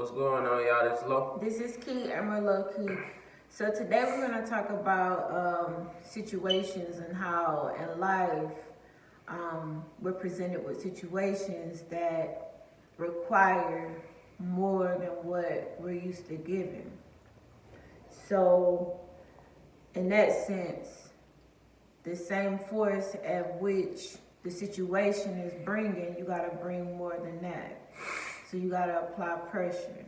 What's going on, y'all? This Lo. This is Key, Amarillo Key. So today we're going to talk about situations and how in life we're presented with situations that require more than what we're used to giving. So in that sense, the same force at which the situation is bringing, you got to bring more than that. So you got to apply pressure.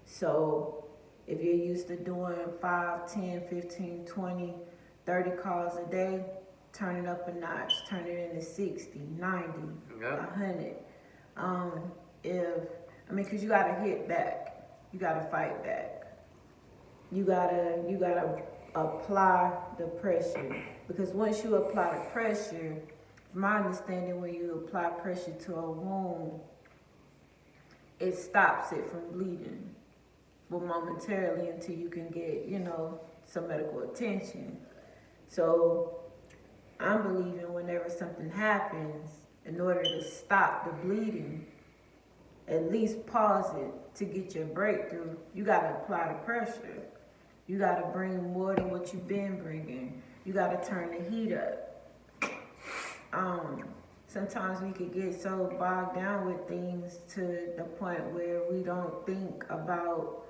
So if you're used to doing 5, 10, 15, 20, 30 calls a day, turn it up a notch, turn it into 60, 90, 100. Because you got to hit back. You got to fight back. You gotta apply the pressure. Because once you apply the pressure, from my understanding, when you apply pressure to a wound, it stops it from bleeding momentarily until you can get, some medical attention. So I'm believing whenever something happens, in order to stop the bleeding, at least pause it to get your breakthrough, you gotta apply the pressure. You gotta bring more than what you've been bringing. You gotta turn the heat up. Sometimes we could get so bogged down with things to the point where we don't think about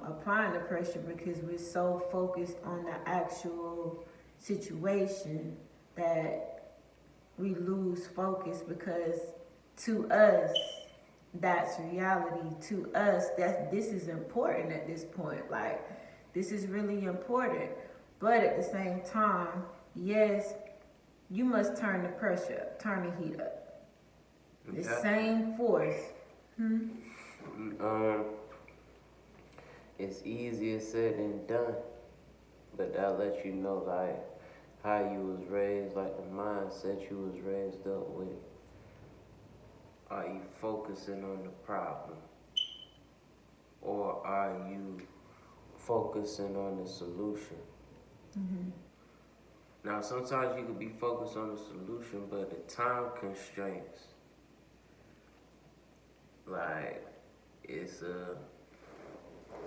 applying the pressure because we're so focused on the actual situation that we lose focus, because to us, that's reality. To us, this is important at this point. Like, this is really important. But at the same time, yes, you must turn the pressure up, turn the heat up. The same force. It's easier said than done, but that lets you know like how you was raised, like the mindset you was raised up with. Are you focusing on the problem, or are you focusing on the solution? Now, sometimes you could be focused on the solution, but the time constraints, like,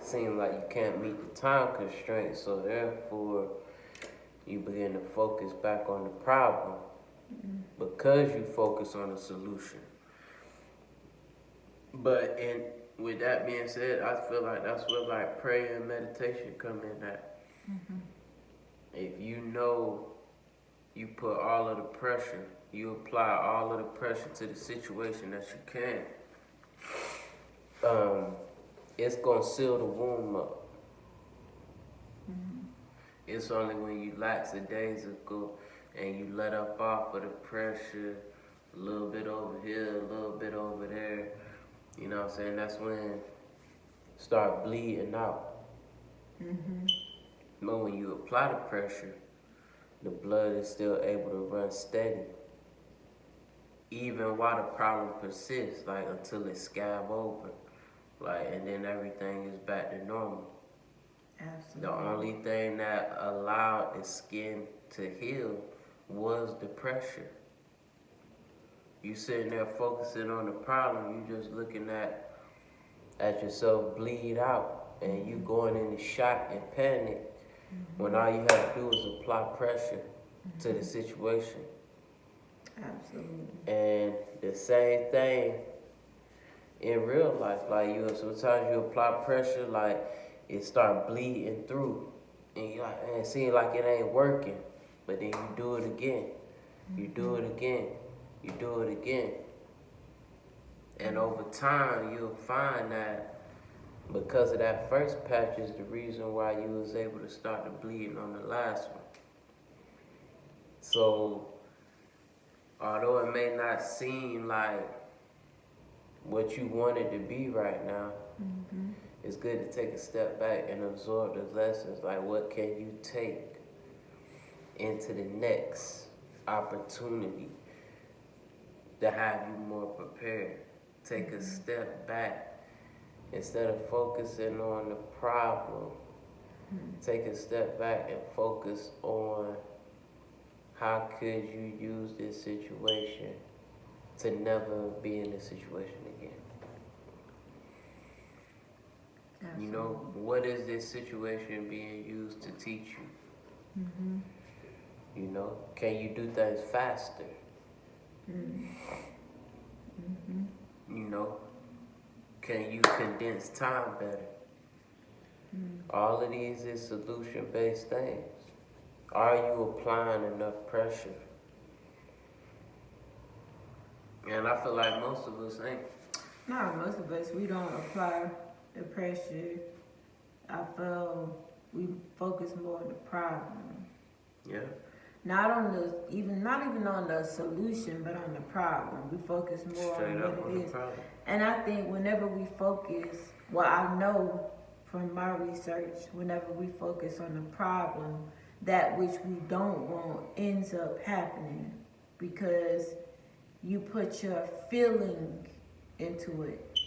seems like you can't meet the time constraints, so therefore you begin to focus back on the problem because you focus on the solution. But with that being said, I feel like that's where like prayer and meditation come in at. If you know you put all of the pressure, you apply all of the pressure to the situation that you can, it's gonna seal the wound up. It's only when you lackadaisical and you let up off of the pressure, a little bit over here, a little bit over there, you know what I'm saying? That's when start bleeding out. But when you apply the pressure, the blood is still able to run steady, even while the problem persists, like until it scab over, like, and then everything is back to normal. Absolutely. The only thing that allowed the skin to heal was the pressure. You sitting there focusing on the problem, you just looking at yourself bleed out, and you going into shock and panic when all you have to do is apply pressure to the situation. Absolutely. And the same thing in real life, like sometimes you apply pressure, like it start bleeding through, and you like, man, it seems like it ain't working, but then you do it again, you do it again, you do it again, and over time you'll find that because of that first patch is the reason why you was able to start the bleeding on the last one. So although it may not seem like what you wanted to be right now, it's good to take a step back and absorb the lessons. Like, what can you take into the next opportunity to have you more prepared? Take a step back. Instead of focusing on the problem, take a step back and focus on how could you use this situation to never be in this situation again. You know, what is this situation being used to teach you? You know, can you do things faster? You know, can you condense time better? All of these is solution-based things. Are you applying enough pressure? And I feel like most of us ain't. No, most of us, we don't apply the pressure. I feel we focus more on the problem. Yeah. Not even on the solution, but on the problem. We focus more Straight on up what on it the is. problem. And I think whenever we focus, well, I know from my research, whenever we focus on the problem, that which we don't want ends up happening because you put your feeling into it.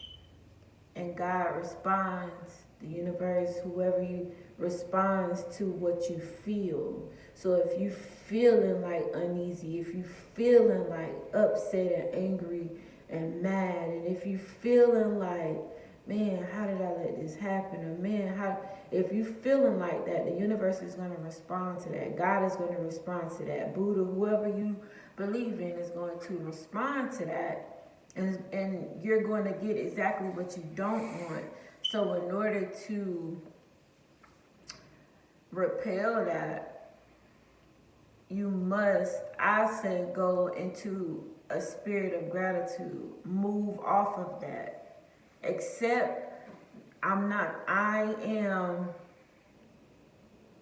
And God responds, the universe, whoever you responds to what you feel. So if you feeling like uneasy, if you feeling like upset and angry and mad, and if you feeling like, man, how did I let this happen? Or man, if you feeling like that, the universe is going to respond to that. God is going to respond to that. Buddha, whoever you believe in is going to respond to that. And you're going to get exactly what you don't want. So in order to repel that, you must, I say, go into a spirit of gratitude. Move off of that. Accept, I am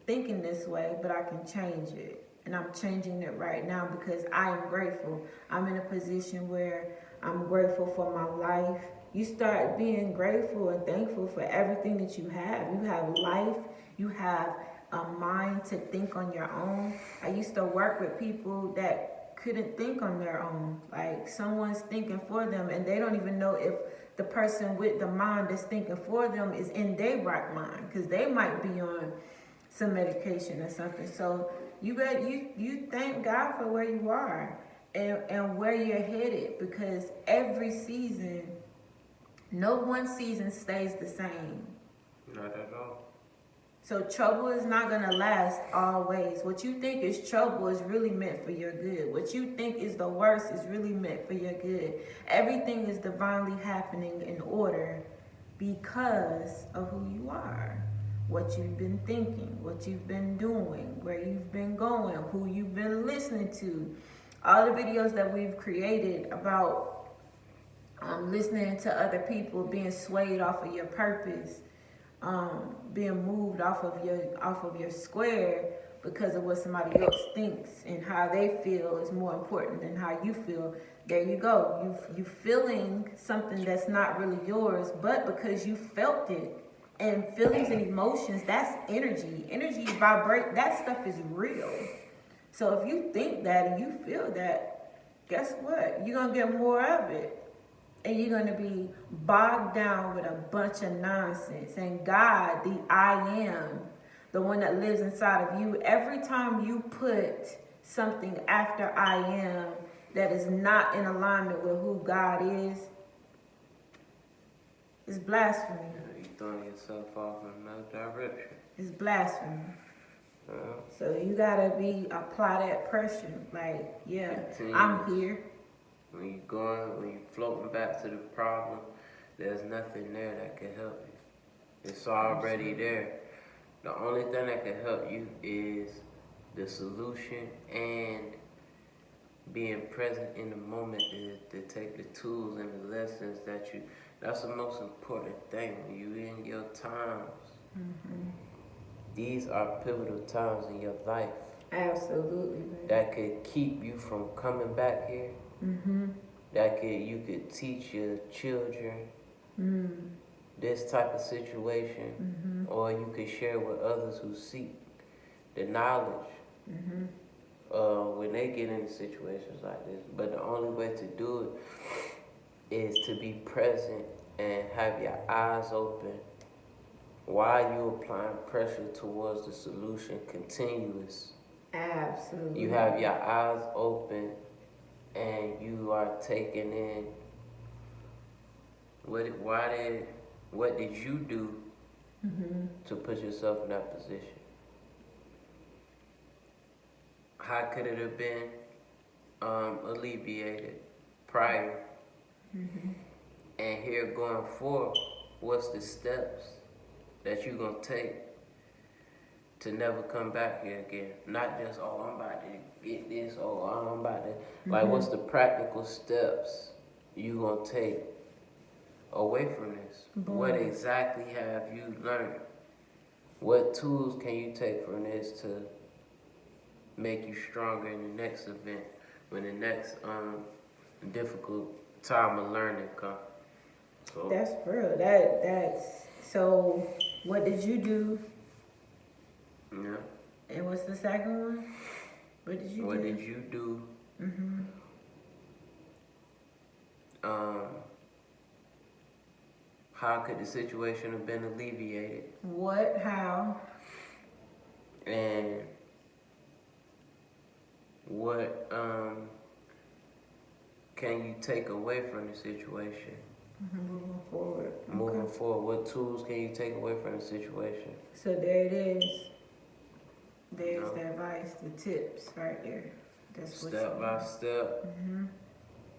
thinking this way, but I can change it. And I'm changing it right now because I am grateful. I'm in a position where I'm grateful for my life. You start being grateful and thankful for everything that you have. You have life. You have a mind to think on your own. I used to work with people that couldn't think on their own. Like someone's thinking for them and they don't even know if the person with the mind that's thinking for them is in their right mind because they might be on some medication or something. So you thank God for where you are and where you're headed because every season, no one season stays the same. Not at all. So trouble is not going to last always. What you think is trouble is really meant for your good. What you think is the worst is really meant for your good. Everything is divinely happening in order because of who you are. What you've been thinking, what you've been doing, where you've been going, who you've been listening to. All the videos that we've created about listening to other people, being swayed off of your purpose, being moved off of your square because of what somebody else thinks and how they feel is more important than how you feel. There you go. You feeling something that's not really yours, but because you felt it. And feelings and emotions, that's energy. Energy vibrate, that stuff is real. So if you think that and you feel that, guess what? You're going to get more of it. And you're going to be bogged down with a bunch of nonsense. And God, the I am, the one that lives inside of you, every time you put something after I am that is not in alignment with who God is, it's blasphemy. You're throwing yourself off in another direction. It's blasphemy. So you gotta apply that pressure. Like, yeah, Continue. I'm here. When you're floating back to the problem, there's nothing there that can help you. It's already there. The only thing that can help you is the solution and being present in the moment to take the tools and the lessons that's the most important thing when you in your times. These are pivotal times in your life. Absolutely, man. That could keep you from coming back here. That you could teach your children this type of situation, or you could share with others who seek the knowledge when they get into situations like this. But the only way to do it is to be present and have your eyes open while you applying pressure towards the solution, continuous. Absolutely. You have your eyes open and you are taking in what did you do to put yourself in that position. How could it have been alleviated prior? And here going forward, what's the steps that you're going to take to never come back here again? Not just, oh, I'm about to get this, oh, I'm about to... Like, what's the practical steps you going to take away from this? What exactly have you learned? What tools can you take from this to make you stronger in the next event, when the next difficult time of learning comes? So, That's real. That's so. What did you do? yeah. And what's the second one? What did you What do? did you do? How could the situation have been alleviated? What? How? And what can you take away from the situation? Moving forward. Moving forward, what tools can you take away from the situation? So there it is. There's No. the advice, the tips right there. That's what Step you by step.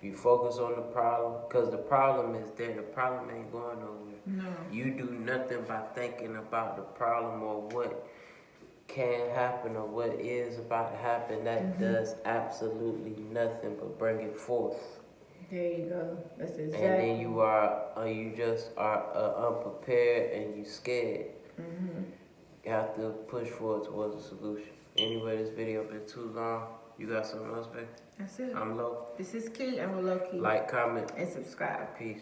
You focus on the problem, because the problem is there. The problem ain't going nowhere. No. You do nothing by thinking about the problem or what can happen or what is about to happen. That does absolutely nothing but bring it forth. There you go. That's exactly. And then you just are unprepared and you scared. You have to push forward towards a solution. Anyway, this video been too long. You got something else, babe? That's it. I'm Low. This is Key, and we're Low Key. Like, comment, and subscribe. peace.